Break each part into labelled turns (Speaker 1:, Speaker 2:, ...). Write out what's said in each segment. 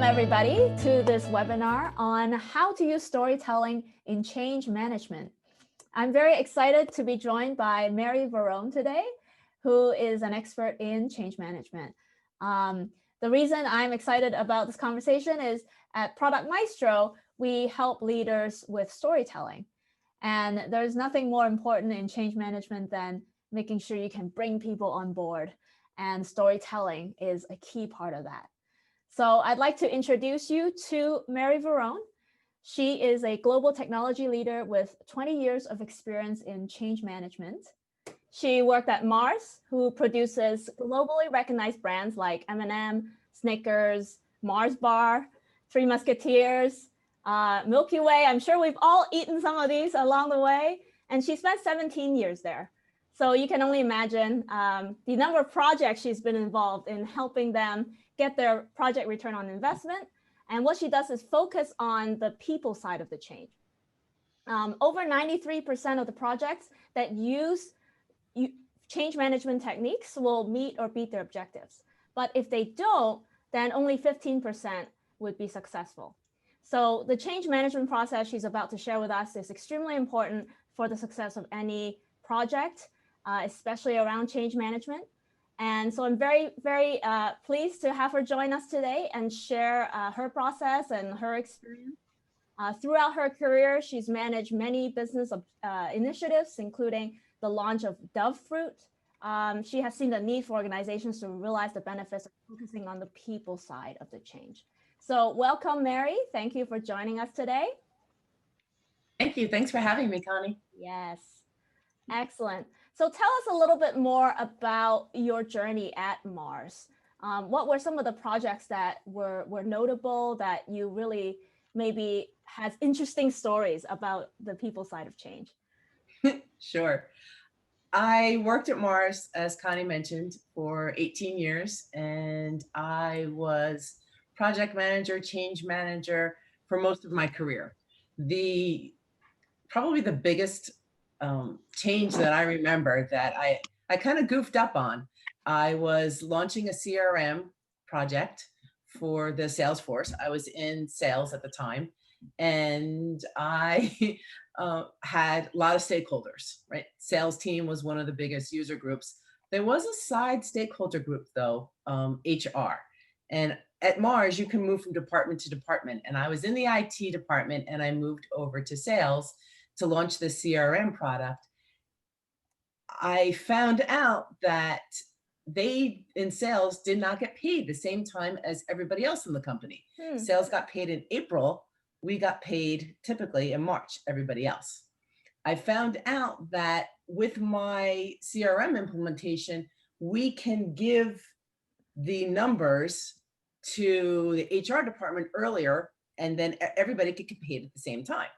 Speaker 1: everybody, to this webinar on how to use storytelling in change management. I'm very excited to be joined by Mary Verrone today, who is an expert in change management. The reason I'm excited about this conversation is at Product Maestro, we help leaders with storytelling. And there's nothing more important in change management than making sure you can bring people on board. And storytelling is a key part of that. So I'd like to introduce you to Mary Verrone. She is a global technology leader with 20 years of experience in change management. She worked at Mars, who produces globally recognized brands like M&M, Snickers, Mars Bar, Three Musketeers, Milky Way. I'm sure we've all eaten some of these along the way. And she spent 17 years there. So you can only imagine the number of projects she's been involved in helping them get their project return on investment. And what she does is focus on the people side of the change. Over 93% of the projects that use change management techniques will meet or beat their objectives. But if they don't, then only 15% would be successful. So the change management process she's about to share with us is extremely important for the success of any project, especially around change management. And so I'm very, very pleased to have her join us today and share her process and her experience. Throughout her career, she's managed many business initiatives, including the launch of Dove Fruit. She has seen the need for organizations to realize the benefits of focusing on the people side of the change. So welcome, Mary. Thank you for joining us today.
Speaker 2: Thank you. Thanks for having me, Connie.
Speaker 1: Yes, excellent. So tell us a little bit more about your journey at Mars. What were some of the projects that were notable that you really maybe has interesting stories about the people side of change?
Speaker 2: Sure. I worked at Mars, as Connie mentioned, for 18 years, and I was project manager, change manager for most of my career. Probably the biggest change that I remember that I kind of goofed up on. I was launching a CRM project for the Salesforce. I was in sales at the time, and I had a lot of stakeholders, right? Sales team was one of the biggest user groups. There was a side stakeholder group though, HR. And at Mars, you can move from department to department. And I was in the IT department and I moved over to sales to launch the CRM product. I found out that they in sales did not get paid the same time as everybody else in the company. Sales got paid in April. We got paid typically in March, everybody else. I found out that with my CRM implementation, we can give the numbers to the HR department earlier, and then everybody could get paid at the same time.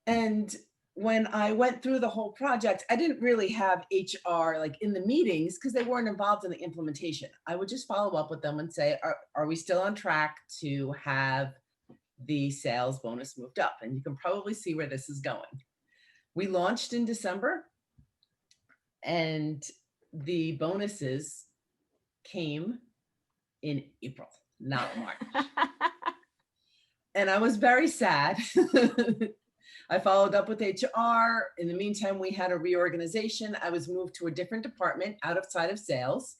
Speaker 2: And when I went through the whole project, I didn't really have HR like in the meetings because they weren't involved in the implementation. I would just follow up with them and say, are we still on track to have the sales bonus moved up? And you can probably see where this is going. We launched in December and the bonuses came in April, not March. And I was very sad. I followed up with HR. In the meantime, we had a reorganization. I was moved to a different department outside of sales.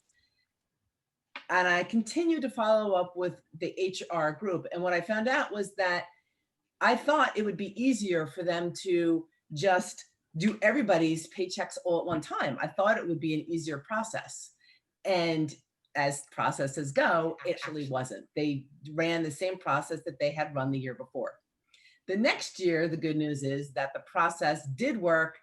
Speaker 2: And I continued to follow up with the HR group. And what I found out was that I thought it would be easier for them to just do everybody's paychecks all at one time. I thought it would be an easier process. And as processes go, it actually wasn't. They ran the same process that they had run the year before. The next year, the good news is that the process did work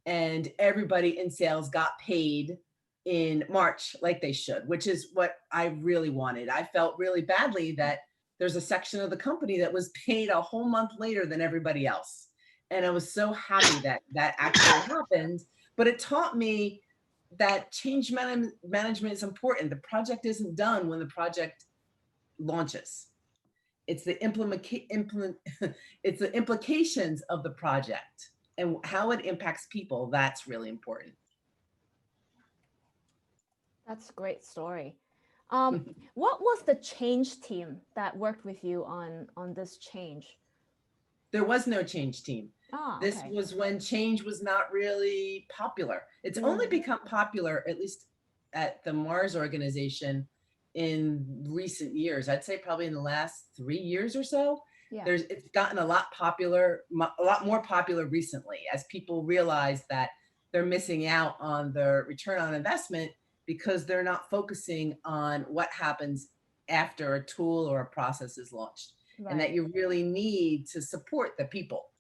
Speaker 2: and everybody in sales got paid in March like they should, which is what I really wanted. I felt really badly that there's a section of the company that was paid a whole month later than everybody else. And I was so happy that that actually happened, but it taught me that change management is important. The project isn't done when the project launches. It's the it's the implications of the project and how it impacts people. That's really important.
Speaker 1: That's a great story. What was the change team that worked with you on this change?
Speaker 2: There was no change team. This
Speaker 1: Okay.
Speaker 2: was when change was not really popular. It's only become popular, at least at the Mars organization, in recent years. I'd say probably in the last 3 years or so.
Speaker 1: Yeah.
Speaker 2: It's gotten a lot more popular recently as people realize that they're missing out on their return on investment because they're not focusing on what happens after a tool or a process is launched. And that you really need to support the people.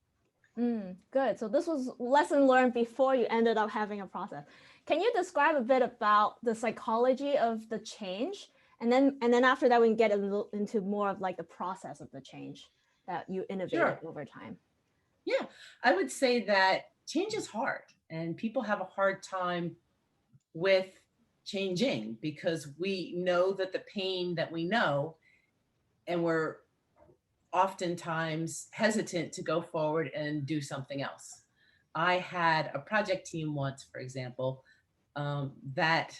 Speaker 1: Good. So this was lesson learned before you ended up having a process. Can you describe a bit about the psychology of the change? And then after that, we can get a little into more of like the process of the change that you innovated over time.
Speaker 2: Yeah, I would say that change is hard and people have a hard time with changing because we know that the pain that we know, and we're oftentimes hesitant to go forward and do something else. I had a project team once, for example, that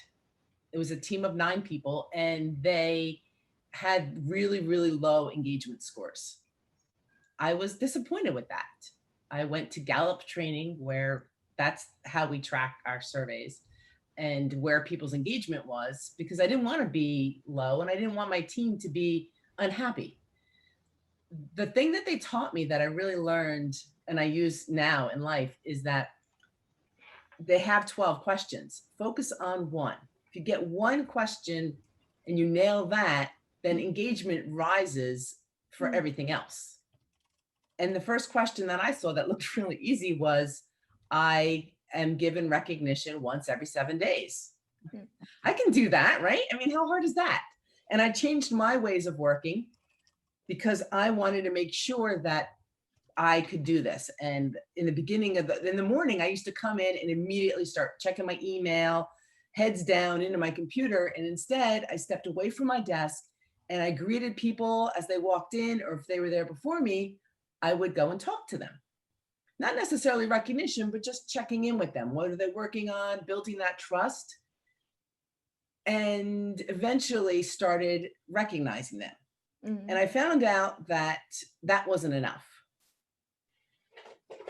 Speaker 2: it was a team of 9 people and they had really, really low engagement scores. I was disappointed with that. I went to Gallup training where that's how we track our surveys and where people's engagement was, because I didn't want to be low and I didn't want my team to be unhappy. The thing that they taught me that I really learned and I use now in life is that they have 12 questions. Focus on one. If you get one question and you nail that, then engagement rises for everything else. And the first question that I saw that looked really easy was, I am given recognition once every 7 days. I can do that, right? I mean, how hard is that? And I changed my ways of working because I wanted to make sure that I could do this. And in the beginning of in the morning, I used to come in and immediately start checking my email, heads down into my computer. And instead I stepped away from my desk and I greeted people as they walked in, or if they were there before me, I would go and talk to them. Not necessarily recognition, but just checking in with them. What are they working on? Building that trust. And eventually started recognizing them. And I found out that that wasn't enough.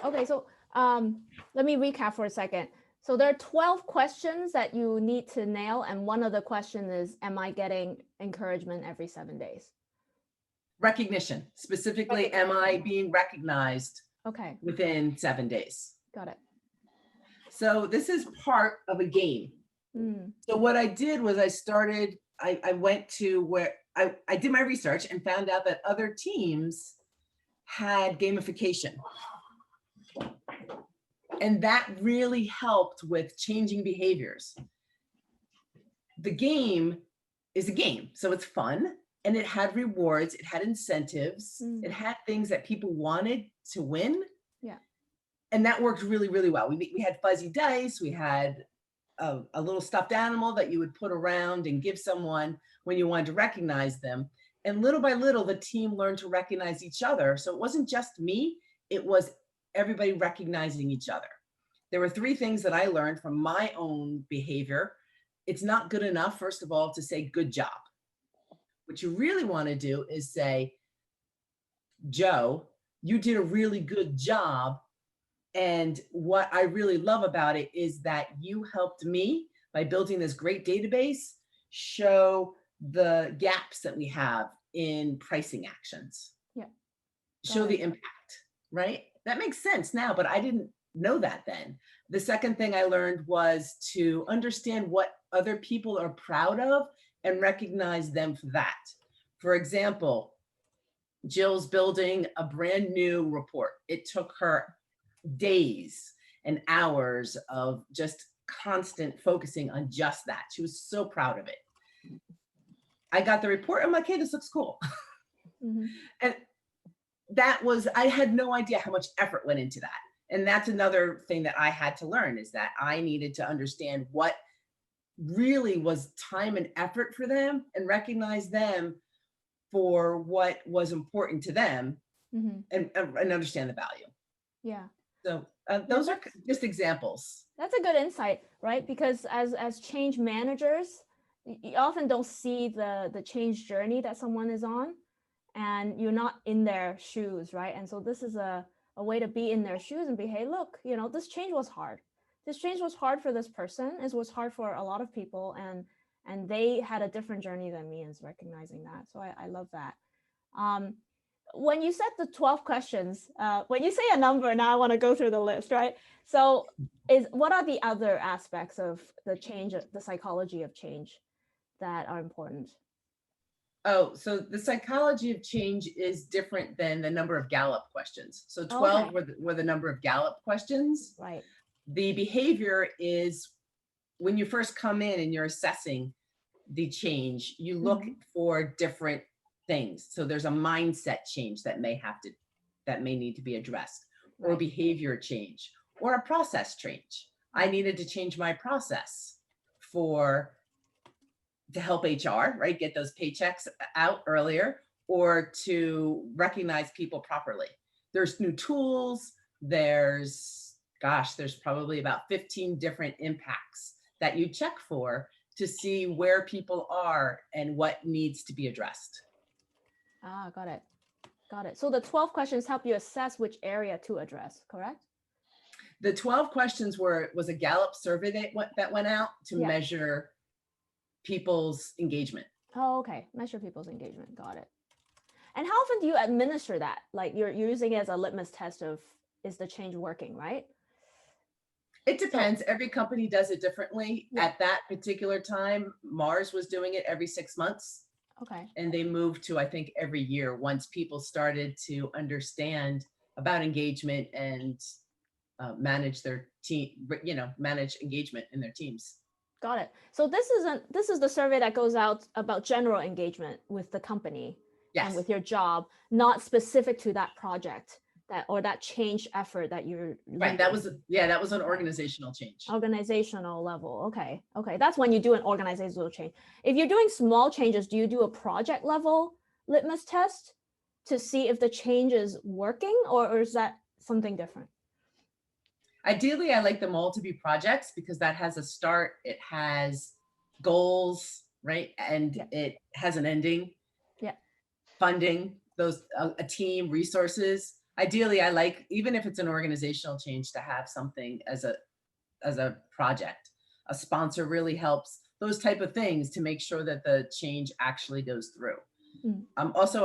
Speaker 1: Okay, so let me recap for a second. So there are 12 questions that you need to nail. And one of the questions is, am I getting encouragement every 7 days?
Speaker 2: Recognition. Specifically, am I being recognized within 7 days?
Speaker 1: Got it.
Speaker 2: So this is part of a game. So what I did was I went to where I did my research and found out that other teams had gamification. And that really helped with changing behaviors. The game is a game, so it's fun, and it had rewards, it had incentives, it had things that people wanted to win.
Speaker 1: Yeah.
Speaker 2: And that worked really, really well. We had fuzzy dice, we had a little stuffed animal that you would put around and give someone when you wanted to recognize them. And little by little, the team learned to recognize each other. So it wasn't just me, it was everybody recognizing each other. There were 3 things that I learned from my own behavior. It's not good enough, first of all, to say good job. What you really want to do is say, Joe, you did a really good job. And what I really love about it is that you helped me by building this great database show the gaps that we have in pricing actions.
Speaker 1: Yeah.
Speaker 2: Show the impact, right? That makes sense now, but I didn't know that then. The second thing I learned was to understand what other people are proud of and recognize them for that. For example, Jill's building a brand new report. It took her days and hours of just constant focusing on just that. She was so proud of it. I got the report. I'm like, hey, this looks cool. And that was, I had no idea how much effort went into that. And that's another thing that I had to learn, is that I needed to understand what really was time and effort for them and recognize them for what was important to them and understand the value.
Speaker 1: Yeah.
Speaker 2: So those are just examples.
Speaker 1: That's a good insight, right? Because as change managers, you often don't see the change journey that someone is on, and you're not in their shoes, right? And so this is a way to be in their shoes and be, hey, look, this change was hard. This change was hard for this person. It was hard for a lot of people, and they had a different journey than me, and is recognizing that. So I love that. When you said the 12 questions, when you say a number, now I want to go through the list, right? So what are the other aspects of the change, the psychology of change that are important?
Speaker 2: Oh, so the psychology of change is different than the number of Gallup questions. So 12 were the number of Gallup questions.
Speaker 1: Right.
Speaker 2: The behavior is when you first come in and you're assessing the change, you look for different things. So there's a mindset change that may need to be addressed, or behavior change, or a process change. I needed to change my process to help HR, right? Get those paychecks out earlier, or to recognize people properly. There's new tools. There's probably about 15 different impacts that you check for to see where people are and what needs to be addressed.
Speaker 1: Got it. So the 12 questions help you assess which area to address, correct?
Speaker 2: The 12 questions was a Gallup survey that went out to measure people's engagement.
Speaker 1: Oh, okay. Measure people's engagement. Got it. And how often do you administer that? Like you're using it as a litmus test of, is the change working, right?
Speaker 2: It depends. Every company does it differently. At that particular time, Mars was doing it every 6 months.
Speaker 1: Okay.
Speaker 2: And they moved to, I think, every year once people started to understand about engagement and manage their team, manage engagement in their teams.
Speaker 1: Got it. So this is the survey that goes out about general engagement with the company and with your job, not specific to that project or that change effort that you're
Speaker 2: right. That was an organizational change.
Speaker 1: Organizational level. Okay. That's when you do an organizational change. If you're doing small changes, do you do a project level litmus test to see if the change is working, or is that something different?
Speaker 2: Ideally, I like them all to be projects because that has a start, it has goals, right? And it has an ending. Yeah. Funding, a team, resources. Ideally, I like, even if it's an organizational change, to have something as a project. A sponsor really helps, those type of things, to make sure that the change actually goes through. I'm also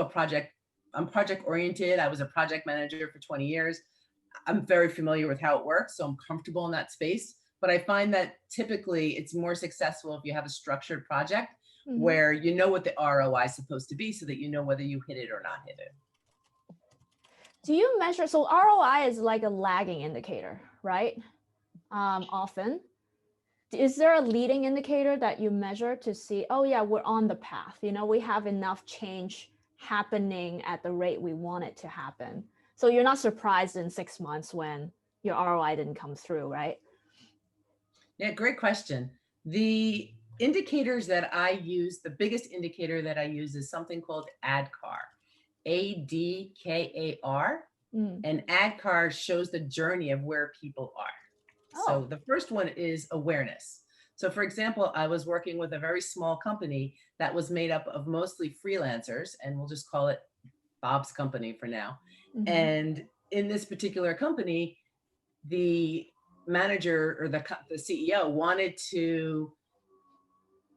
Speaker 2: I'm project oriented. I was a project manager for 20 years. I'm very familiar with how it works, so I'm comfortable in that space. But I find that typically it's more successful if you have a structured project where you know what the ROI is supposed to be, so that you know whether you hit it or not hit it.
Speaker 1: Do you measure, so ROI is like a lagging indicator, right? Often. Is there a leading indicator that you measure to see, oh yeah, we're on the path, we have enough change happening at the rate we want it to happen? So you're not surprised in 6 months when your ROI didn't come through, right?
Speaker 2: Yeah, great question. The indicators that I use, the biggest indicator that I use is something called ADKAR, ADKAR. And ADKAR shows the journey of where people are. So the first one is awareness. So for example, I was working with a very small company that was made up of mostly freelancers, and we'll just call it Bob's company for now. And in this particular company, the manager or the CEO wanted to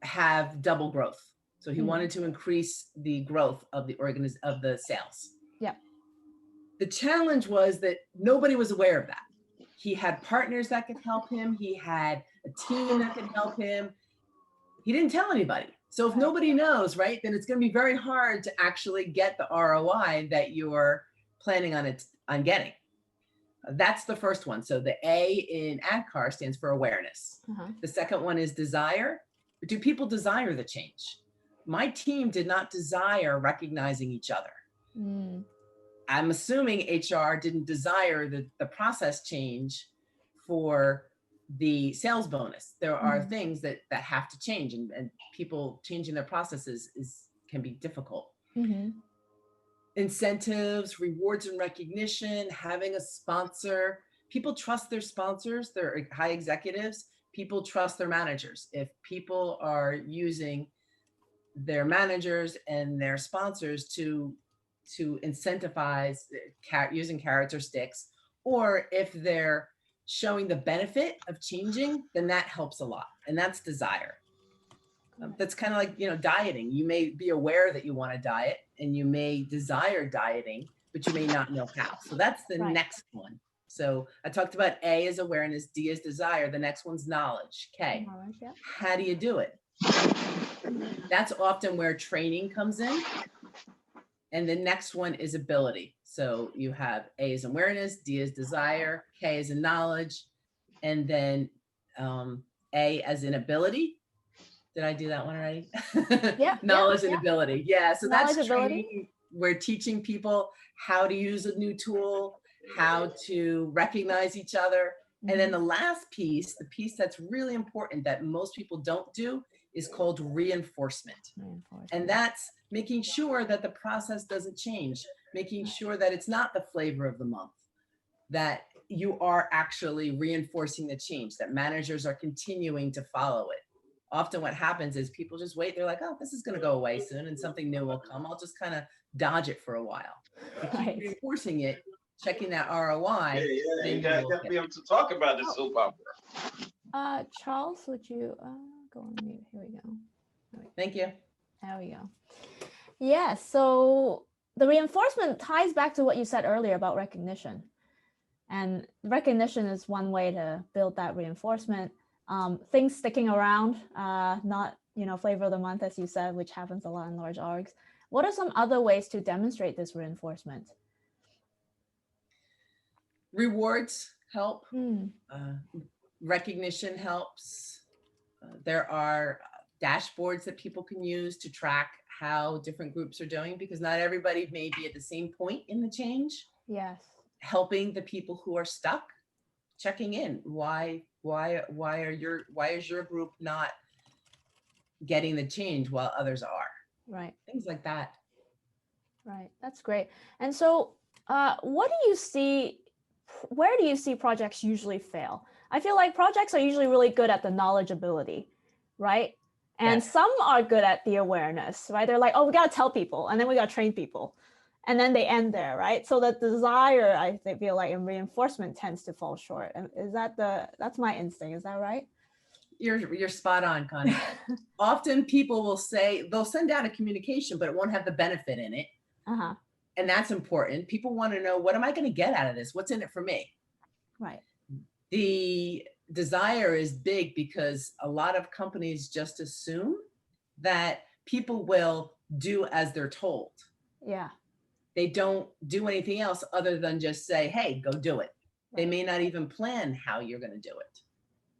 Speaker 2: have double growth. So he wanted to increase the growth of the sales. Yeah. The challenge was that nobody was aware of that. He had partners that could help him. He had a team that could help him. He didn't tell anybody. So if nobody knows, right, then it's going to be very hard to actually get the ROI that you're planning on getting. That's the first one. So the A in ADKAR stands for awareness. The second one is desire. Do people desire the change? My team did not desire recognizing each other. I'm assuming HR didn't desire the process change for the sales bonus. There are things that have to change, and people changing their processes can be difficult. Incentives, rewards and recognition, having a sponsor. People trust their sponsors, their high executives, people trust their managers. If people are using their managers and their sponsors to incentivize using carrots or sticks, or if they're showing the benefit of changing, then that helps a lot. And that's desire. That's kind of like, dieting. You may be aware that you want to diet and you may desire dieting, but you may not know how. So that's the next one. So I talked about A is awareness, D is desire. The next one's knowledge. K.
Speaker 1: Knowledge, yeah.
Speaker 2: How do you do it? That's often where training comes in. And the next one is ability. So you have A is awareness, D is desire, K is in knowledge, and then A as in ability. Did I do that one already?
Speaker 1: Yeah.
Speaker 2: Knowledge and ability. Yeah. So
Speaker 1: Knowledge,
Speaker 2: that's
Speaker 1: ability.
Speaker 2: training. We're teaching people how to use a new tool, how to recognize each other. And then the last piece, the piece that's really important that most people don't do, is called reinforcement. And that's making sure that the process doesn't change, making sure that it's not the flavor of the month, that you are actually reinforcing the change, that managers are continuing to follow it. Often what happens is people just wait. They're like, oh, this is going to go away soon and something new will come. I'll just kind of dodge it for a while. But keep reinforcing it, checking that ROI.
Speaker 3: Yeah, you got to be able to talk about this soap opera.
Speaker 1: Charles, would you go on mute? Here we go.
Speaker 2: Thank you.
Speaker 1: There we go. Yeah, so the reinforcement ties back to what you said earlier about recognition. And recognition is one way to build that reinforcement. Things sticking around, not, flavor of the month, as you said, which happens a lot in large orgs. What are some other ways to demonstrate this reinforcement?
Speaker 2: Rewards help. Recognition helps. There are dashboards that people can use to track how different groups are doing, because not everybody may be at the same point in the change.
Speaker 1: Yes.
Speaker 2: Helping the people who are stuck, checking in. Why is your group not getting the change while others are?
Speaker 1: Right.
Speaker 2: Things like that.
Speaker 1: Right. That's great. And so what do you see, where do you see projects usually fail? I feel like projects are usually really good at the knowledge ability, right? And some are good at the awareness, right? They're like, oh, we got to tell people, and then we got to train people. And then they end there, right? So the desire, I feel like, in reinforcement tends to fall short. And is that that's my instinct, is that right?
Speaker 2: You're spot on, Connie. Often people will say, they'll send out a communication, but it won't have the benefit in it. And that's important. People want to know, what am I going to get out of this? What's in it for me?
Speaker 1: Right.
Speaker 2: The desire is big because a lot of companies just assume that people will do as they're told.
Speaker 1: Yeah.
Speaker 2: They don't do anything else other than just say, hey, go do it. They may not even plan how you're going to do it.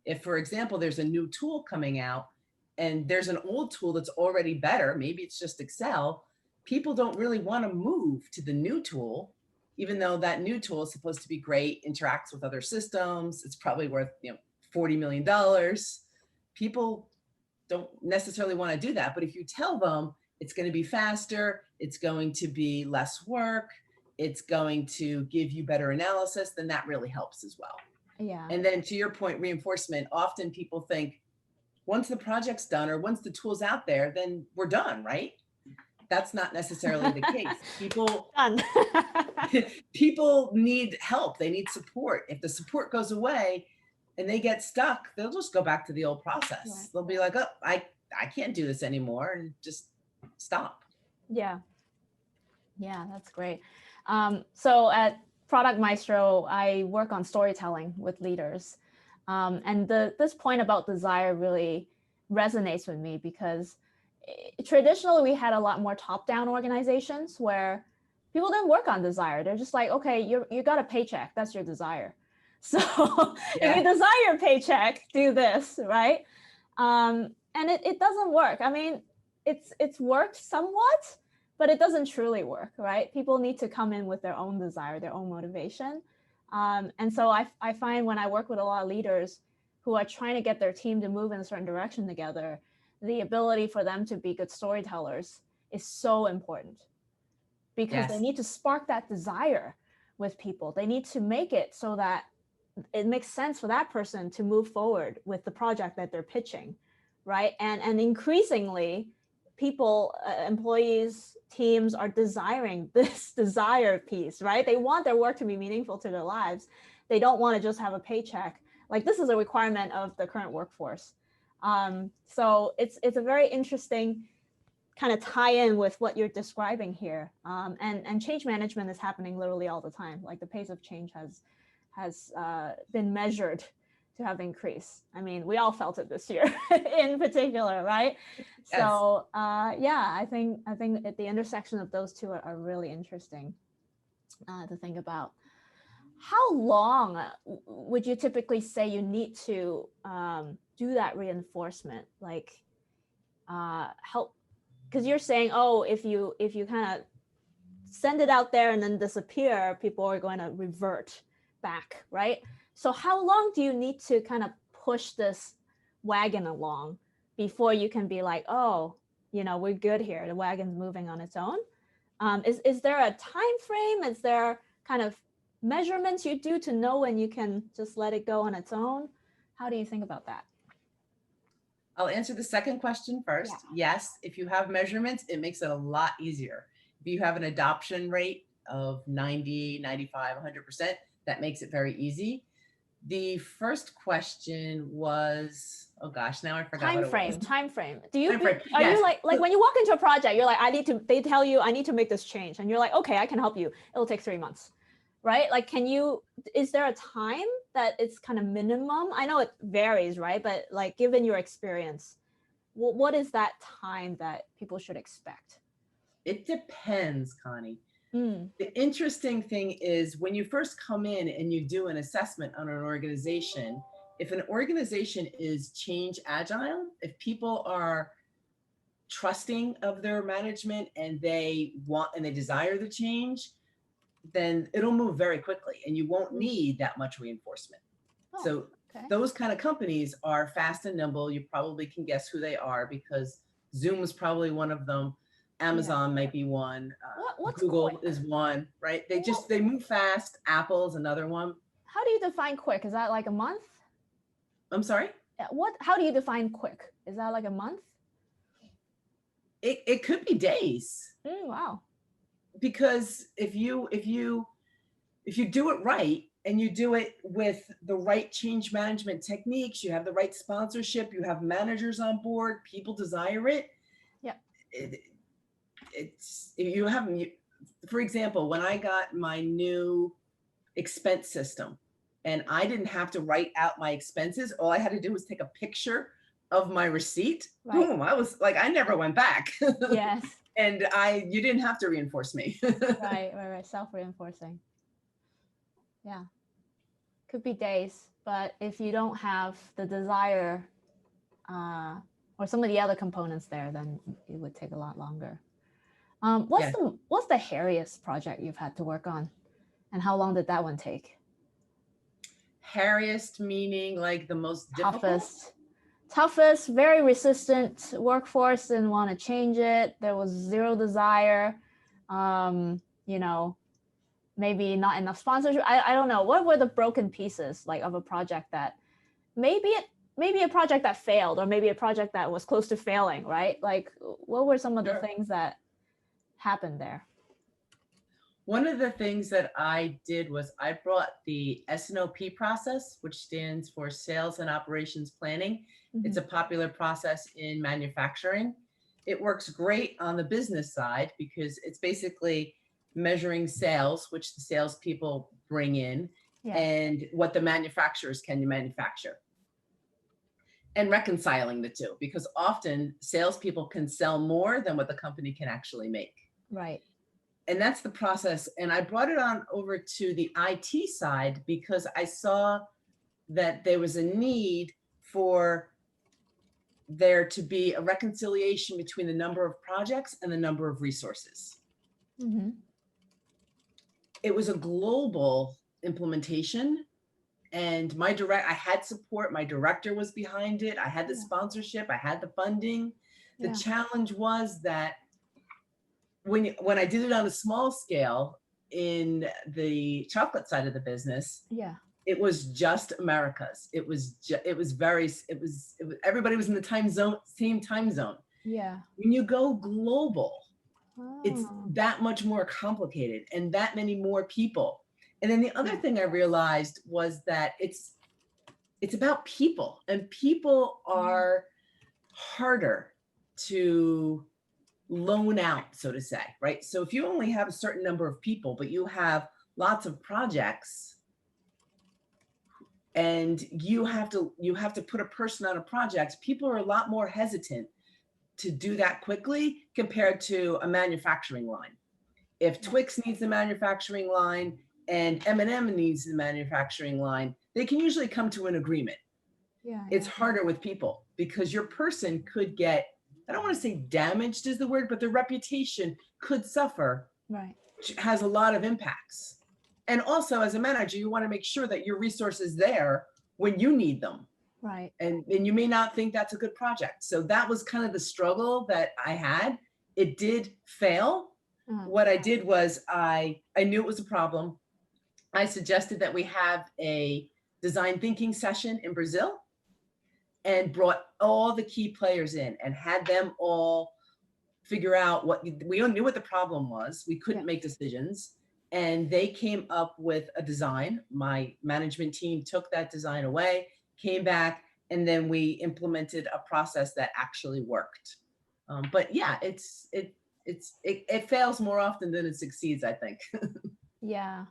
Speaker 2: If, for example, there's a new tool coming out and there's an old tool that's already better, maybe it's just Excel, people don't really want to move to the new tool, even though that new tool is supposed to be great, interacts with other systems. It's probably worth, $40 million. People don't necessarily want to do that. But if you tell them it's going to be faster, it's going to be less work, it's going to give you better analysis, then that really helps as well.
Speaker 1: Yeah.
Speaker 2: And then to your point, reinforcement, often people think once the project's done or once the tool's out there, then we're done, right? That's not necessarily the case. People need help. They need support. If the support goes away and they get stuck, they'll just go back to the old process. Right. They'll be like, oh, I can't do this anymore, and just stop.
Speaker 1: Yeah. Yeah, that's great. So at Product Maestro, I work on storytelling with leaders. And this point about desire really resonates with me, because traditionally we had a lot more top-down organizations where people didn't work on desire. They're just like, okay, you got a paycheck, that's your desire. So if you desire a paycheck, do this, right? And it doesn't work. I mean, it's worked somewhat, but it doesn't truly work, right? People need to come in with their own desire, their own motivation. And so I find when I work with a lot of leaders who are trying to get their team to move in a certain direction together, the ability for them to be good storytellers is so important, because they need to spark that desire with people. They need to make it so that it makes sense for that person to move forward with the project that they're pitching, right? And increasingly, people, employees, teams are desiring this desire piece, right? They want their work to be meaningful to their lives. They don't want to just have a paycheck. Like, this is a requirement of the current workforce. So it's a very interesting kind of tie in with what you're describing here. And change management is happening literally all the time. Like, the pace of change has been measured to have increased. I mean, we all felt it this year in particular, right?
Speaker 2: Yes.
Speaker 1: So yeah, I think at the intersection of those two are really interesting to think about. How long would you typically say you need to do that reinforcement? Like, help, because you're saying, oh, if you kind of send it out there and then disappear, people are going to revert back, right? So how long do you need to kind of push this wagon along before you can be like, oh, you know, we're good here, the wagon's moving on its own? Is there a time frame? Is there kind of measurements you do to know when you can just let it go on its own? How do you think about that?
Speaker 2: I'll answer the second question first.
Speaker 1: Yeah.
Speaker 2: Yes, if you have measurements, it makes it a lot easier. If you have an adoption rate of 90, 95, 100%, that makes it very easy. The first question was, oh gosh, now I forgot what it was.
Speaker 1: Time frame. Do you,
Speaker 2: Time frame,
Speaker 1: are
Speaker 2: yes.
Speaker 1: you like when you walk into a project, you're like, they tell you, I need to make this change. And you're like, okay, I can help you. It'll take 3 months, right? Like, is there a time that it's kind of minimum? I know it varies, right? But like, given your experience, what is that time that people should expect?
Speaker 2: It depends, Connie.
Speaker 1: Mm.
Speaker 2: The interesting thing is when you first come in and you do an assessment on an organization, if an organization is change agile, if people are trusting of their management and they desire the change, then it'll move very quickly and you won't need that much reinforcement.
Speaker 1: Oh,
Speaker 2: so
Speaker 1: okay.
Speaker 2: Those kind of companies are fast and nimble. You probably can guess who they are because Zoom is probably one of them. Amazon might be one.
Speaker 1: What's
Speaker 2: Google
Speaker 1: quick?
Speaker 2: is one, right? They move fast. Apple's another one.
Speaker 1: How do you define quick? Is that like a month?
Speaker 2: I'm sorry?
Speaker 1: How do you define quick? Is that like a month?
Speaker 2: It could be days.
Speaker 1: Wow.
Speaker 2: Because if you do it right and you do it with the right change management techniques, you have the right sponsorship, you have managers on board, people desire it.
Speaker 1: Yeah.
Speaker 2: For example, when I got my new expense system and I didn't have to write out my expenses, all I had to do was take a picture of my receipt.
Speaker 1: Right.
Speaker 2: Boom, I was like, I never went back.
Speaker 1: Yes.
Speaker 2: And you didn't have to reinforce me.
Speaker 1: Right. Self-reinforcing. Yeah. Could be days, but if you don't have the desire or some of the other components there, then it would take a lot longer. What's the hairiest project you've had to work on, and how long did that one take?
Speaker 2: Hairiest meaning like the most difficult?
Speaker 1: Toughest, very resistant workforce, didn't want to change it. There was zero desire. Maybe not enough sponsorship. I don't know. What were the broken pieces like of a project that maybe a project that failed, or maybe a project that was close to failing, right? Like, what were some of the things that happened there?
Speaker 2: One of the things that I did was I brought the SNOP process, which stands for Sales and Operations Planning. Mm-hmm. It's a popular process in manufacturing. It works great on the business side because it's basically measuring sales, which the salespeople bring in, and what the manufacturers can manufacture. And reconciling the two, because often salespeople can sell more than what the company can actually make.
Speaker 1: Right.
Speaker 2: And that's the process. And I brought it on over to the IT side because I saw that there was a need for there to be a reconciliation between the number of projects and the number of resources. Mm-hmm. It was a global implementation. And I had support. My director was behind it. I had the sponsorship. I had the funding. The challenge was that when I did it on a small scale in the chocolate side of the business, It was just Americas. Everybody was in the same time zone.
Speaker 1: Yeah.
Speaker 2: When you go global, it's
Speaker 1: Oh.
Speaker 2: that much more complicated and that many more people. And then the other thing I realized was that it's about people, and people are harder to loan out, so to say, right? So if you only have a certain number of people, but you have lots of projects, and you have to put a person on a project, people are a lot more hesitant to do that quickly compared to a manufacturing line. If Twix needs the manufacturing line and M&M needs the manufacturing line, they can usually come to an agreement.
Speaker 1: Yeah.
Speaker 2: It's harder with people because your person could get, I don't want to say damaged is the word, but their reputation could suffer.
Speaker 1: Right.
Speaker 2: Which has a lot of impacts. And also as a manager, you want to make sure that your resources there when you need them.
Speaker 1: Right.
Speaker 2: And you may not think that's a good project. So that was kind of the struggle that I had. It did fail. What I did was I knew it was a problem. I suggested that we have a design thinking session in Brazil and brought all the key players in and had them all figure out we all knew what the problem was. We couldn't make decisions. And they came up with a design. My management team took that design away, came back, and then we implemented a process that actually worked. But yeah, it fails more often than it succeeds, I think.
Speaker 1: Yeah.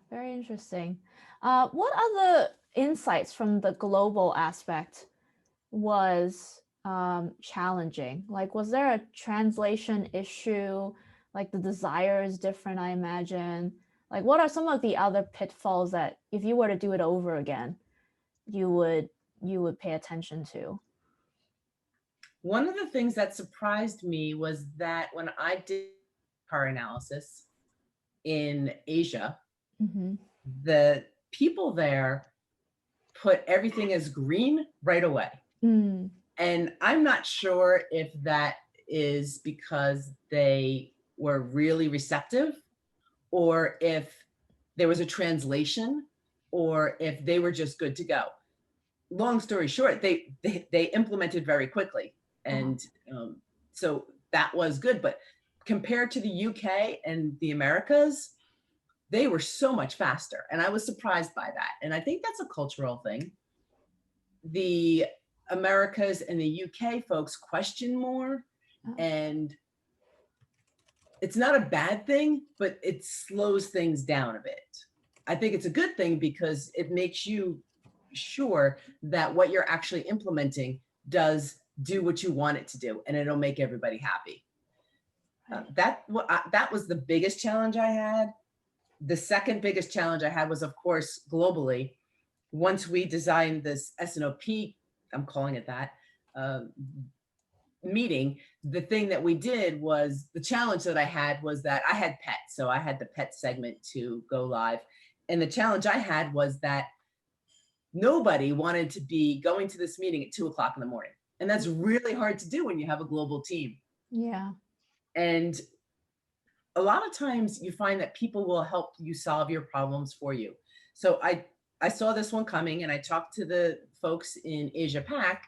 Speaker 1: Very interesting. What other insights from the global aspect was challenging? Like, was there a translation issue? Like the desire is different, I imagine. Like, what are some of the other pitfalls that if you were to do it over again, you would pay attention to?
Speaker 2: One of the things that surprised me was that when I did car analysis in Asia, the people there put everything as green right away. And I'm not sure if that is because they were really receptive, or if there was a translation, or if they were just good to go. Long story short, they implemented very quickly. And so that was good. But compared to the UK and the Americas, they were so much faster. And I was surprised by that. And I think that's a cultural thing. The Americas and the UK folks question more, and it's not a bad thing, but it slows things down a bit. I think it's a good thing because it makes you sure that what you're actually implementing does do what you want it to do, and it'll make everybody happy. That was the biggest challenge I had. The second biggest challenge I had was, of course, globally. Once we designed this SNOP, I'm calling it that, meeting, the thing that we did was, the challenge that I had was that I had pets. So I had the pet segment to go live. And the challenge I had was that nobody wanted to be going to this meeting at 2:00 in the morning. And that's really hard to do when you have a global team.
Speaker 1: Yeah.
Speaker 2: And a lot of times you find that people will help you solve your problems for you. So I saw this one coming, and I talked to the folks in Asia Pac,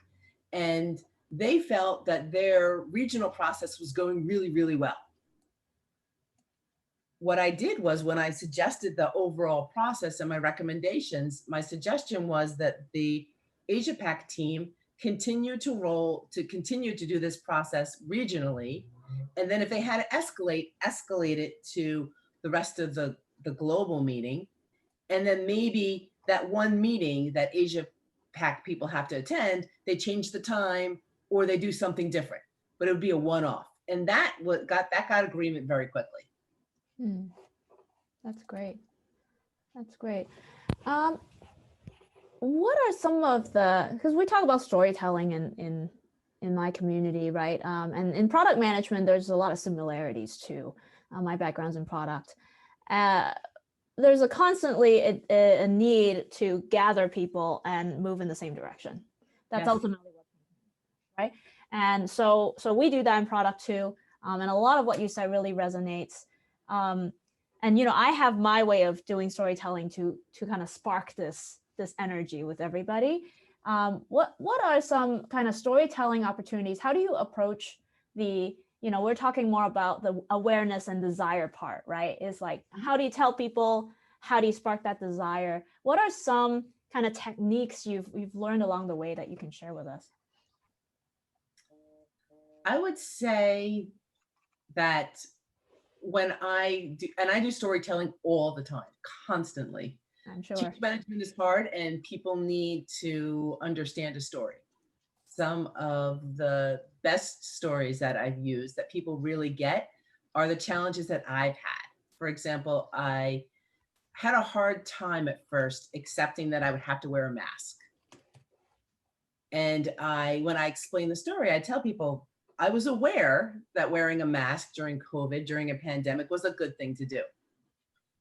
Speaker 2: and they felt that their regional process was going really, really well. What I did was, when I suggested the overall process and my recommendations, my suggestion was that the Asia Pac team continue to do this process regionally. And then if they had to escalate it to the rest of the global meeting. And then maybe that one meeting that Asia Pac people have to attend, they change the time or they do something different, but it would be a one-off. And that got agreement very quickly.
Speaker 1: That's great. That's great. What are some of because we talk about storytelling in my community, right? And in product management, there's a lot of similarities too. My background's in product. There's constantly a need to gather people and move in the same direction. That's ultimately what, right? And so we do that in product too. And a lot of what you said really resonates. And, you know, I have my way of doing storytelling to kind of spark this energy with everybody. What are some kind of storytelling opportunities? How do you approach the, you know, we're talking more about the awareness and desire part, right? It's like, how do you tell people? How do you spark that desire? What are some kind of techniques you've learned along the way that you can share with us?
Speaker 2: I would say that when I do, and I do storytelling all the time, constantly.
Speaker 1: I'm sure.
Speaker 2: Change management is hard and people need to understand a story. Some of the best stories that I've used that people really get are the challenges that I've had. For example, I had a hard time at first accepting that I would have to wear a mask. And when I explain the story, I tell people I was aware that wearing a mask during COVID, during a pandemic, was a good thing to do.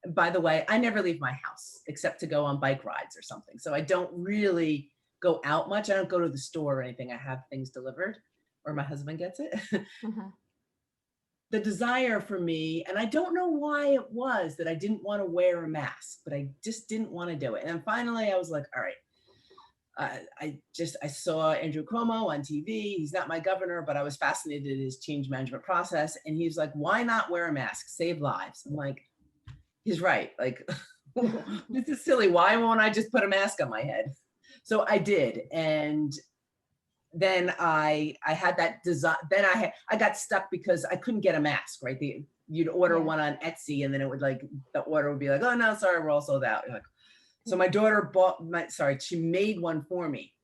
Speaker 2: And by the way, I never leave my house except to go on bike rides or something. So I don't really go out much. I don't go to the store or anything. I have things delivered or my husband gets it.
Speaker 1: Uh-huh.
Speaker 2: The desire for me, and I don't know why it was that I didn't want to wear a mask, but I just didn't want to do it. And then finally I was like, all right, I saw Andrew Cuomo on TV. He's not my governor, but I was fascinated in his change management process. And he's like, why not wear a mask? Save lives. I'm like, he's right. Like, this is silly. Why won't I just put a mask on my head? So I did. And then I had that design. Then I got stuck because I couldn't get a mask, right? You'd order one on Etsy and then it would like, the order would be like, oh no, sorry, we're all sold out. You're like, so my daughter she made one for me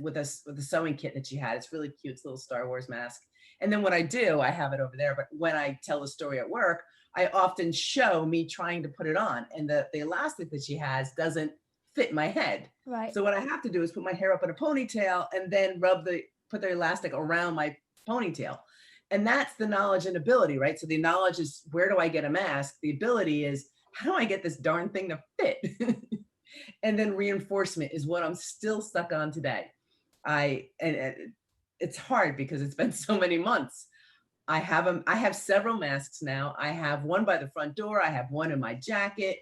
Speaker 2: with a sewing kit that she had. It's really cute. It's a little Star Wars mask. And then what I do, I have it over there, but when I tell the story at work, I often show me trying to put it on, and the elastic that she has doesn't fit my head.
Speaker 1: Right.
Speaker 2: So what I have to do is put my hair up in a ponytail and then put the elastic around my ponytail. And that's the knowledge and ability, right? So the knowledge is, where do I get a mask? The ability is, how do I get this darn thing to fit? And then reinforcement is what I'm still stuck on today. It's hard because it's been so many months. I have several masks now. I have one by the front door. I have one in my jacket.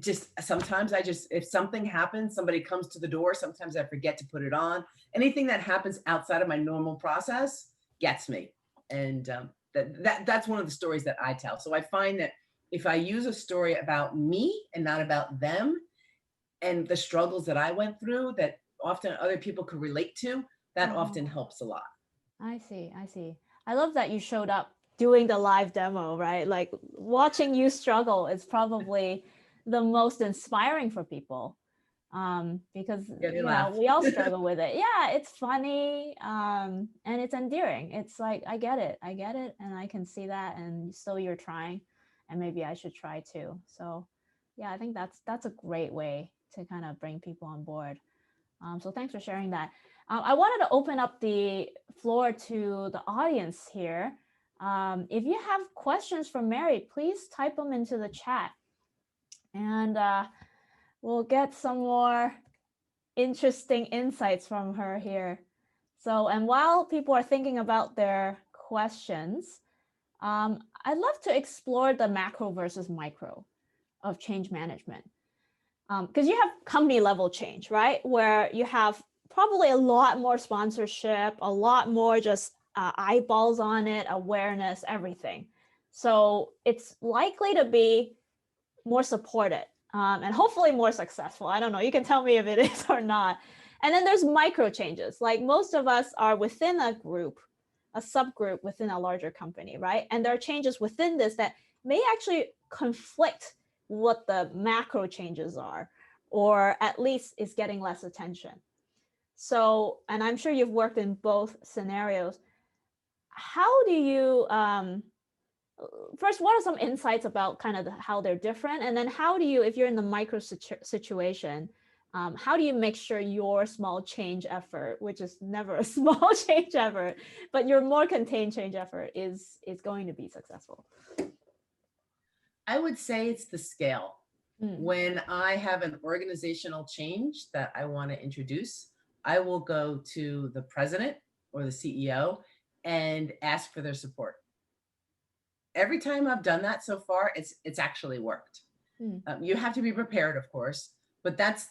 Speaker 2: Just sometimes if something happens, somebody comes to the door, sometimes I forget to put it on. Anything that happens outside of my normal process gets me. And that's one of the stories that I tell. So I find that if I use a story about me and not about them and the struggles that I went through that often other people could relate to, that often helps a lot.
Speaker 1: I see. I love that you showed up doing the live demo, right? Like watching you struggle is probably the most inspiring for people, because you know, we all struggle with it. Yeah, it's funny, and it's endearing. It's like, I get it, and I can see that, and so you're trying, and maybe I should try too. So yeah, I think that's a great way to kind of bring people on board. So thanks for sharing that. I wanted to open up the floor to the audience here. If you have questions for Mary, please type them into the chat, and we'll get some more interesting insights from her here. So, and while people are thinking about their questions, I'd love to explore the macro versus micro of change management. Because you have company level change, right? Where you have probably a lot more sponsorship, a lot more just eyeballs on it, awareness, everything. So it's likely to be more supported and hopefully more successful. I don't know, you can tell me if it is or not. And then there's micro changes. Like most of us are within a group, a subgroup within a larger company, right? And there are changes within this that may actually conflict what the macro changes are, or at least is getting less attention. So, and I'm sure you've worked in both scenarios. How do you, first, what are some insights about kind of how they're different? And then how do you, if you're in the micro situation, how do you make sure your small change effort, which is never a small change effort, but your more contained change effort is going to be successful?
Speaker 2: I would say it's the scale. When I have an organizational change that I want to introduce, I will go to the president or the CEO and ask for their support. every time I've done that so far, it's actually worked. You have to be prepared, of course, but that's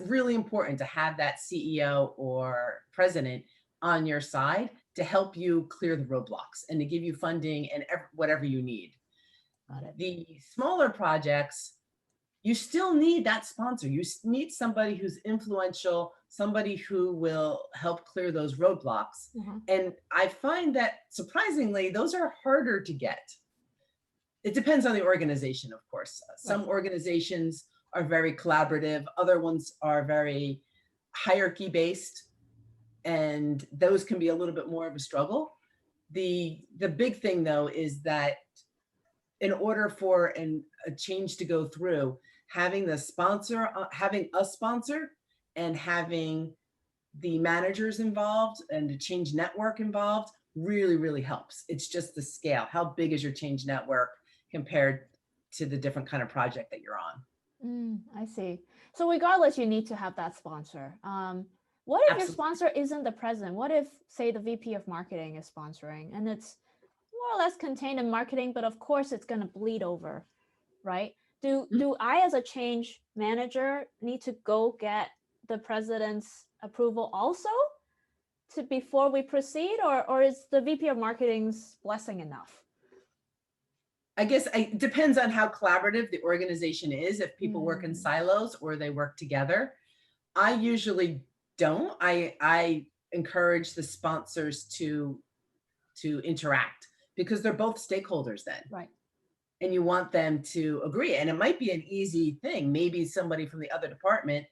Speaker 2: really important to have that CEO or president on your side to help you clear the roadblocks and to give you funding and whatever you need.
Speaker 1: Got it.
Speaker 2: The smaller projects, you still need that sponsor. You need somebody who's influential, somebody who will help clear those roadblocks. And I find that surprisingly, those are harder to get. It depends on the organization, of course. Some organizations are very collaborative. Other ones are very hierarchy based. And those can be a little bit more of a struggle. The big thing though, is that in order for a change to go through, having a sponsor and having the managers involved and the change network involved really, really helps. It's just the scale. How big is your change network compared to the different kind of project that you're on?
Speaker 1: I see. So regardless, you need to have that sponsor. What if your sponsor isn't the president? What if, say, the VP of marketing is sponsoring and it's more or less contained in marketing, but of course it's going to bleed over, right? Do I, as a change manager, need to go get the president's approval also before we proceed, or is the VP of marketing's blessing enough?
Speaker 2: I guess it depends on how collaborative the organization is. If people work in silos or they work together, I usually don't. I encourage the sponsors to interact because they're both stakeholders then.
Speaker 1: Right.
Speaker 2: And you want them to agree. And it might be an easy thing. Maybe somebody from the other department,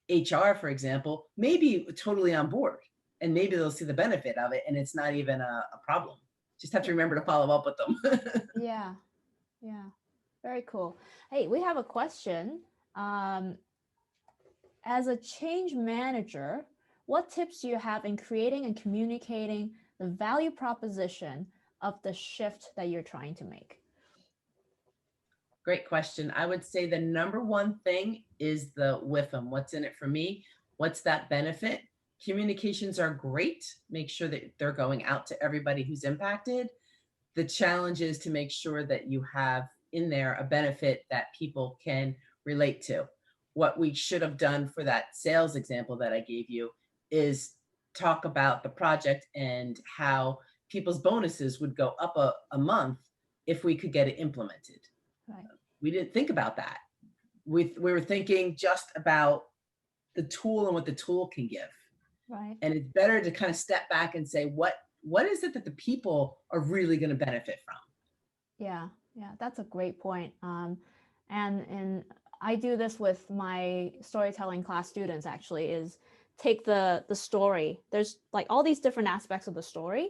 Speaker 2: HR, for example, may be totally on board and maybe they'll see the benefit of it and it's not even a problem. Just have to remember to follow up with them.
Speaker 1: Yeah. Very cool. Hey, we have a question. As a change manager, what tips do you have in creating and communicating the value proposition of the shift that you're trying to make?
Speaker 2: Great question. I would say the number one thing is the with them. What's in it for me? What's that benefit? Communications are great. Make sure that they're going out to everybody who's impacted. The challenge is to make sure that you have in there a benefit that people can relate to. What we should have done for that sales example that I gave you is talk about the project and how people's bonuses would go up a month if we could get it implemented.
Speaker 1: Right.
Speaker 2: We didn't think about that. We were thinking just about the tool and what the tool can give.
Speaker 1: Right.
Speaker 2: And it's better to kind of step back and say, what is it that the people are really going to benefit from?
Speaker 1: Yeah, that's a great point. And I do this with my storytelling class students, actually, is take the story. There's like all these different aspects of the story.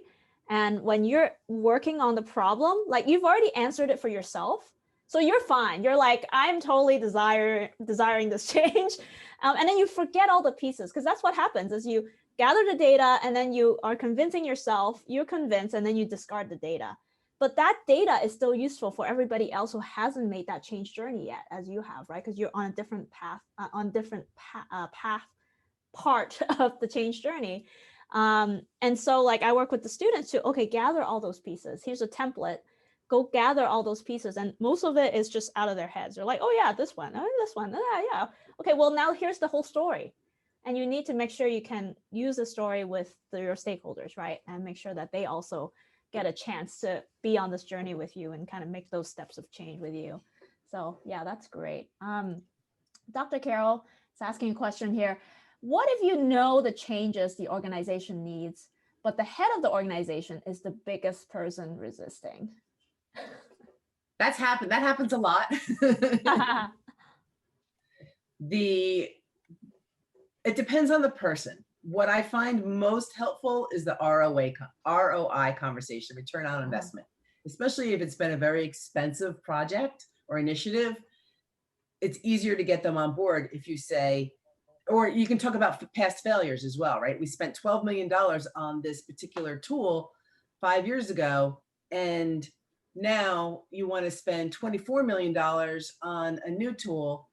Speaker 1: And when you're working on the problem, like you've already answered it for yourself. So you're fine. You're like, I'm totally desiring this change. And then you forget all the pieces, because that's what happens is you gather the data and then you are convincing yourself, you're convinced, and then you discard the data. But that data is still useful for everybody else who hasn't made that change journey yet, as you have, right? Because you're on a different path, part of the change journey. And so like I work with the students to, okay, gather all those pieces. Here's a template. Go gather all those pieces. And most of it is just out of their heads. They're like, oh yeah, this one, yeah. Okay, well now here's the whole story. And you need to make sure you can use the story with your stakeholders, right? And make sure that they also get a chance to be on this journey with you and kind of make those steps of change with you. So yeah, that's great. Dr. Carroll is asking a question here. What if you know the changes the organization needs, but the head of the organization is the biggest person resisting?
Speaker 2: That happens a lot. It depends on the person. What I find most helpful is the ROI conversation, return on investment, especially if it's been a very expensive project or initiative. It's easier to get them on board if you say, or you can talk about past failures as well, right? We spent $12 million on this particular tool 5 years ago, and now you want to spend $24 million on a new tool.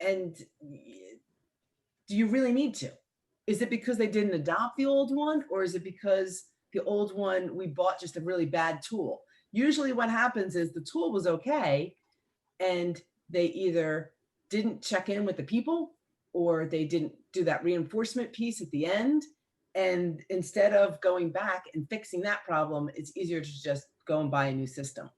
Speaker 2: And do you really need to? Is it because they didn't adopt the old one, or is it because the old one, we bought just a really bad tool? Usually what happens is the tool was okay, and they either didn't check in with the people, or they didn't do that reinforcement piece at the end. And instead of going back and fixing that problem, it's easier to just go and buy a new system.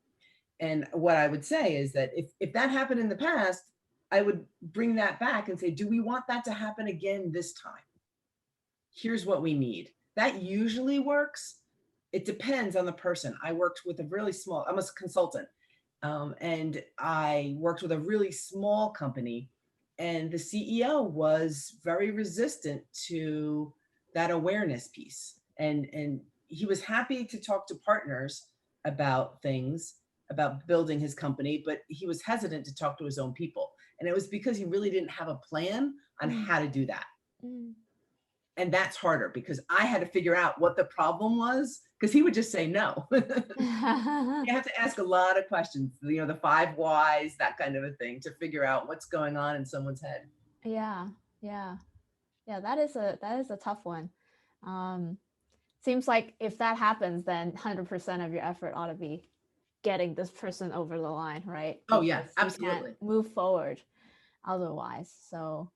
Speaker 2: And what I would say is that if that happened in the past, I would bring that back and say, do we want that to happen again this time? Here's what we need. That usually works. It depends on the person. I worked with a really small, I'm a consultant, and I worked with a really small company, and the CEO was very resistant to that awareness piece. And he was happy to talk to partners about things, about building his company, but he was hesitant to talk to his own people. And it was because he really didn't have a plan on how to do that. And that's harder because I had to figure out what the problem was, because he would just say no. You have to ask a lot of questions, you know, the 5 whys, that kind of a thing, to figure out what's going on in someone's head.
Speaker 1: Yeah. That is a tough one. Seems like if that happens, then 100% of your effort ought to be getting this person over the line, right?
Speaker 2: Oh yeah,
Speaker 1: Because you
Speaker 2: absolutely.
Speaker 1: can't move forward otherwise. So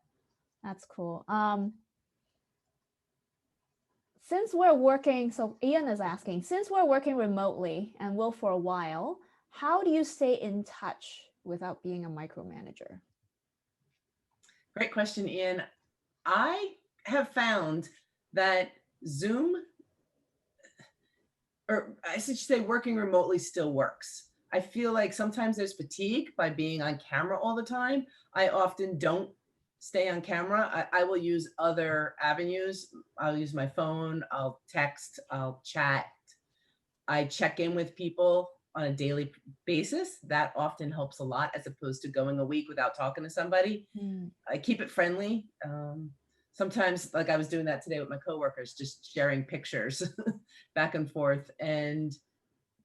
Speaker 1: that's cool. Since we're working, so Ian is asking, since we're working remotely and will for a while, how do you stay in touch without being a micromanager?
Speaker 2: Great question, Ian. I have found that Zoom, or I should say working remotely, still works. I feel like sometimes there's fatigue by being on camera all the time. I often don't stay on camera. I will use other avenues. I'll use my phone, I'll text, I'll chat. I check in with people on a daily basis. That often helps a lot, as opposed to going a week without talking to somebody. I keep it friendly. Sometimes, like I was doing that today with my coworkers, just sharing pictures back and forth. And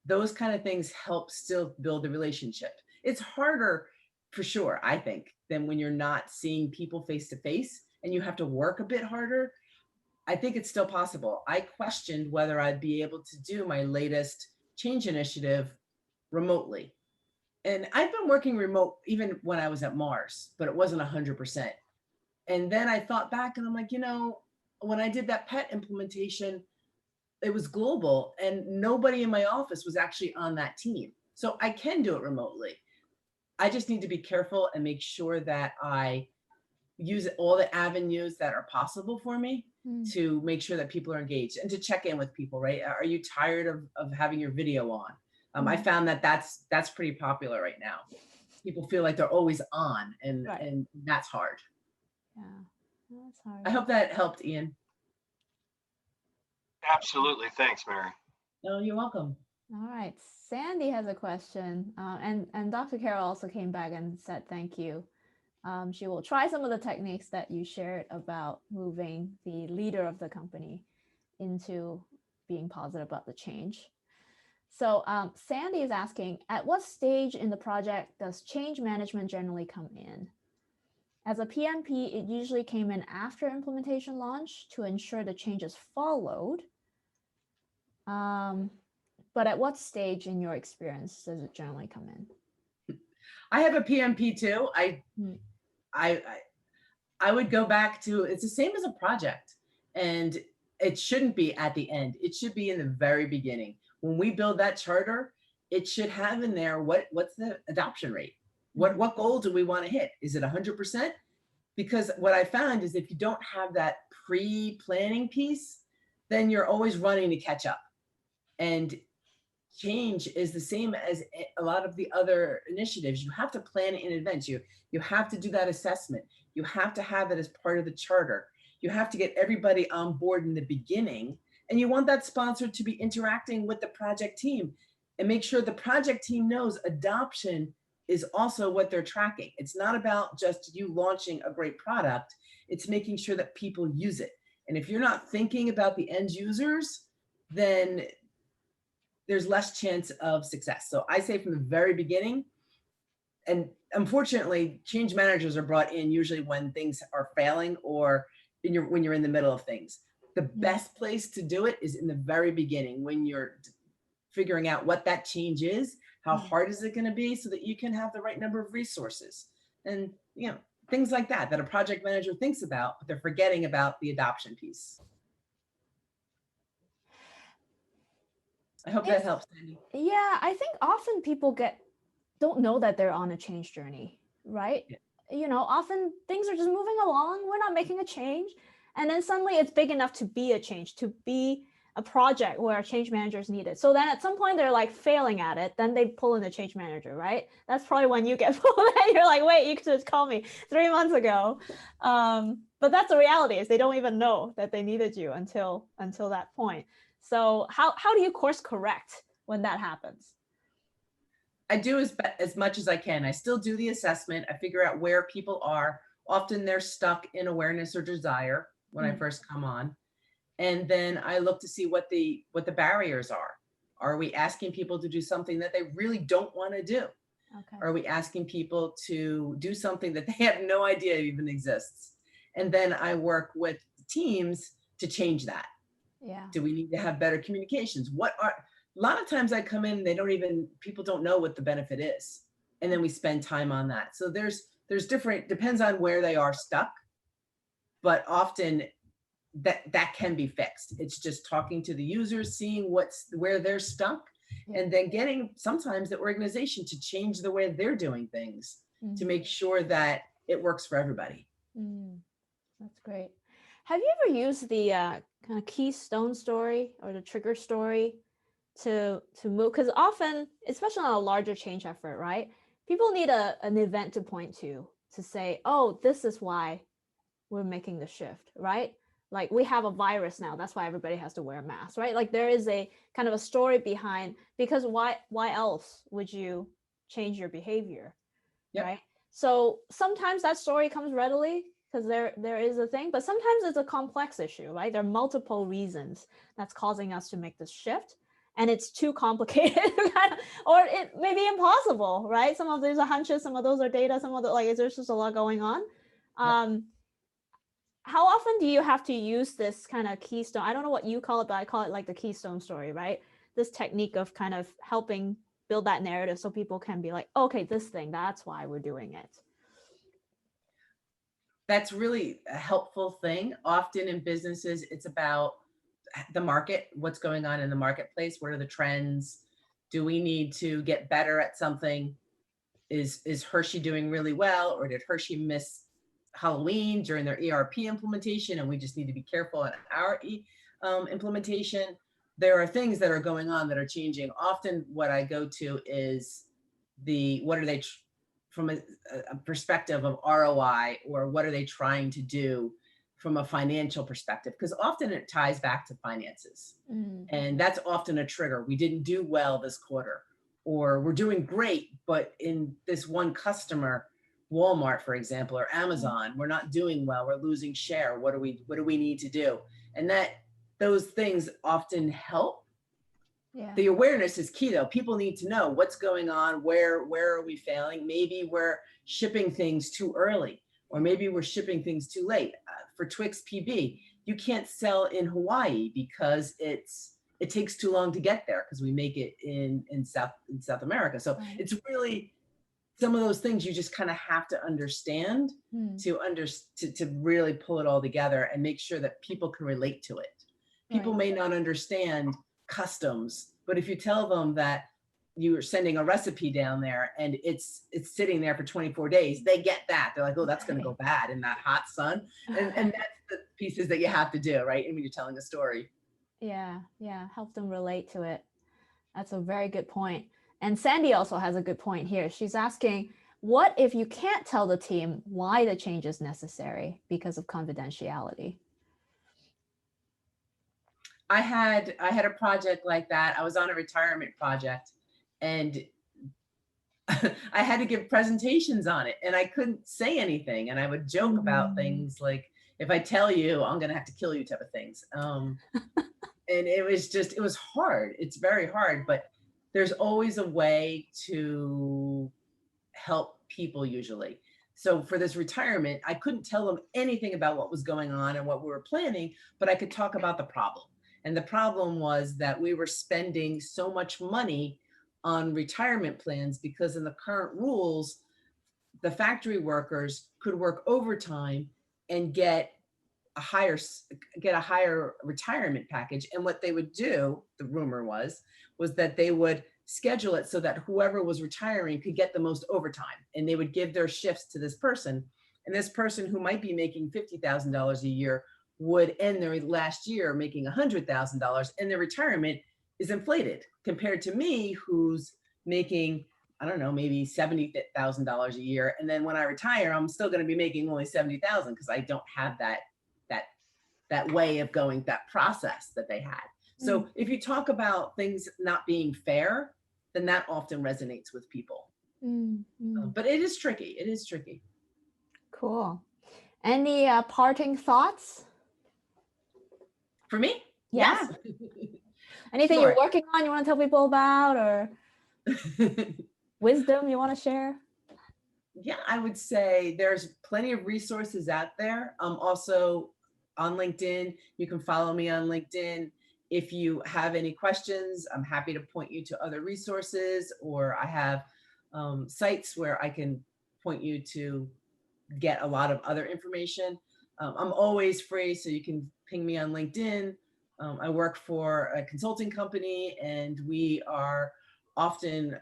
Speaker 2: those kind of things help still build a relationship. It's harder for sure, I think, than when you're not seeing people face to face and you have to work a bit harder. I think it's still possible. I questioned whether I'd be able to do my latest change initiative remotely. And I've been working remote even when I was at Mars, but it wasn't 100%. And then I thought back and I'm like, you know, when I did that pet implementation, it was global and nobody in my office was actually on that team. So I can do it remotely. I just need to be careful and make sure that I use all the avenues that are possible for me to make sure that people are engaged and to check in with people, right? Are you tired of having your video on? I found that that's pretty popular right now. People feel like they're always on, and that's hard.
Speaker 1: Yeah, that's hard.
Speaker 2: I hope that helped, Ian.
Speaker 4: Absolutely. Thanks, Mary.
Speaker 2: No, you're welcome.
Speaker 1: All right. Sandy has a question, and Dr. Carol also came back and said thank you. She will try some of the techniques that you shared about moving the leader of the company into being positive about the change. So Sandy is asking, at what stage in the project does change management generally come in? As a PMP, it usually came in after implementation launch to ensure the changes followed. But at what stage in your experience does it generally come in?
Speaker 2: I have a PMP too. I would go back to, it's the same as a project, and it shouldn't be at the end. It should be in the very beginning. When we build that charter, it should have in there, what's the adoption rate? What goal do we want to hit? Is it 100%? Because what I found is if you don't have that pre-planning piece, then you're always running to catch up. And change is the same as a lot of the other initiatives. You have to plan it in advance. You have to do that assessment. You have to have it as part of the charter. You have to get everybody on board in the beginning. And you want that sponsor to be interacting with the project team and make sure the project team knows adoption is also what they're tracking. It's not about just you launching a great product. It's making sure that people use it. And if you're not thinking about the end users, then there's less chance of success. So I say from the very beginning, and unfortunately, change managers are brought in usually when things are failing or when you're in the middle of things. The best place to do it is in the very beginning, when you're figuring out what that change is, how hard is it going to be, so that you can have the right number of resources and, you know, things like that, that a project manager thinks about, but they're forgetting about the adoption piece. I hope that helps, Sandy.
Speaker 1: Yeah, I think often people don't know that they're on a change journey, right?
Speaker 2: Yeah.
Speaker 1: You know, often things are just moving along. We're not making a change. And then suddenly it's big enough to be a change, to be a project where a change manager is needed. So then at some point they're like failing at it. Then they pull in a change manager, right? That's probably when you get pulled in. You're like, wait, you could just call me 3 months ago. But that's the reality, is they don't even know that they needed you until that point. So how do you course correct when that happens?
Speaker 2: I do as much as I can. I still do the assessment. I figure out where people are. Often they're stuck in awareness or desire when I first come on. And then I look to see what the barriers are. Are we asking people to do something that they really don't want to do?
Speaker 1: Okay.
Speaker 2: Are we asking people to do something that they have no idea even exists? And then I work with teams to change that.
Speaker 1: Yeah.
Speaker 2: Do we need to have better communications? A lot of times I come in, people don't know what the benefit is. And then we spend time on that. So there's different, depends on where they are stuck, but often that can be fixed. It's just talking to the users, seeing where they're stuck, and then getting sometimes the organization to change the way they're doing things to make sure that it works for everybody.
Speaker 1: That's great. Have you ever used the kind of keystone story or the trigger story to move? Because often, especially on a larger change effort, right? People need an event to point to say, oh, this is why we're making the shift, right? Like we have a virus now. That's why everybody has to wear a mask, right? Like there is a kind of a story behind, because why else would you change your behavior, right? So sometimes that story comes readily because there is a thing, but sometimes it's a complex issue, right? There are multiple reasons that's causing us to make this shift, and it's too complicated, or it may be impossible, right? Some of these are hunches, some of those are data, some of the there's just a lot going on. How often do you have to use this kind of keystone? I don't know what you call it, but I call it like the keystone story, right? This technique of kind of helping build that narrative so people can be like, okay, this thing, that's why we're doing it.
Speaker 2: That's really a helpful thing. Often in businesses, it's about the market, what's going on in the marketplace, what are the trends? Do we need to get better at something? Is Hershey doing really well, or did Hershey miss Halloween during their ERP implementation and we just need to be careful in our implementation? There are things that are going on that are changing. Often what I go to is what are they from a perspective of ROI, or what are they trying to do from a financial perspective? Because often it ties back to finances. And that's often a trigger. We didn't do well this quarter, or we're doing great, but in this one customer, Walmart, for example, or Amazon, we're not doing well, we're losing share. What do we need to do? And those things often help. The awareness is key though. People need to know what's going on, where are we failing? Maybe we're shipping things too early, or maybe we're shipping things too late. For Twix PB, you can't sell in Hawaii because it takes too long to get there, because we make it in South America. So it's really some of those things you just kind of have to understand to really pull it all together and make sure that people can relate to it. People may not understand customs, but if you tell them that you're sending a recipe down there and it's sitting there for 24 days, they get that. They're like, oh, that's going to go bad in that hot sun. And that's the pieces that you have to do, right? And when you're telling a story.
Speaker 1: Yeah. Help them relate to it. That's a very good point. And Sandy also has a good point here. She's asking, what if you can't tell the team why the change is necessary because of confidentiality?
Speaker 2: I had a project like that. I was on a retirement project, and I had to give presentations on it, and I couldn't say anything. And I would joke about things like, if I tell you, I'm going to have to kill you type of things. And it was hard. It's very hard, but there's always a way to help people usually. So for this retirement, I couldn't tell them anything about what was going on and what we were planning, but I could talk about the problem. And the problem was that we were spending so much money on retirement plans because in the current rules, the factory workers could work overtime and get a higher retirement package. And what they would do, the rumor was that they would schedule it so that whoever was retiring could get the most overtime, and they would give their shifts to this person. And this person who might be making $50,000 a year would end their last year making $100,000, and their retirement is inflated compared to me, who's making, I don't know, maybe $70,000 a year. And then when I retire, I'm still going to be making only 70,000 because I don't have that way of going, that process that they had. So if you talk about things not being fair, then that often resonates with people. But it is tricky. It is tricky.
Speaker 1: Cool. Any parting thoughts?
Speaker 2: For me?
Speaker 1: Yeah.
Speaker 2: Yes.
Speaker 1: Anything
Speaker 2: Sure.
Speaker 1: you're working on you want to tell people about, or wisdom you want to share?
Speaker 2: Yeah, I would say there's plenty of resources out there. Also on LinkedIn, you can follow me on LinkedIn. If you have any questions, I'm happy to point you to other resources, or I have sites where I can point you to get a lot of other information. I'm always free, so you can ping me on LinkedIn. I work for a consulting company, and we are often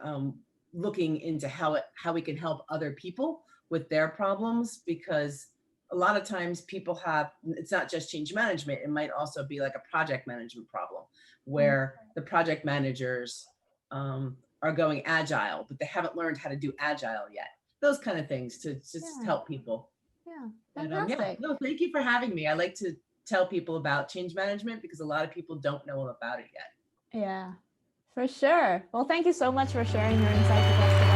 Speaker 2: looking into how we can help other people with their problems, because a lot of times people have, it's not just change management, it might also be like a project management problem where the project managers are going agile, but they haven't learned how to do agile yet. Those kind of things to just help people.
Speaker 1: Yeah,
Speaker 2: And,
Speaker 1: fantastic.
Speaker 2: no, thank you for having me. I like to tell people about change management because a lot of people don't know about it yet.
Speaker 1: Yeah, for sure. Well, thank you so much for sharing your insights with us today.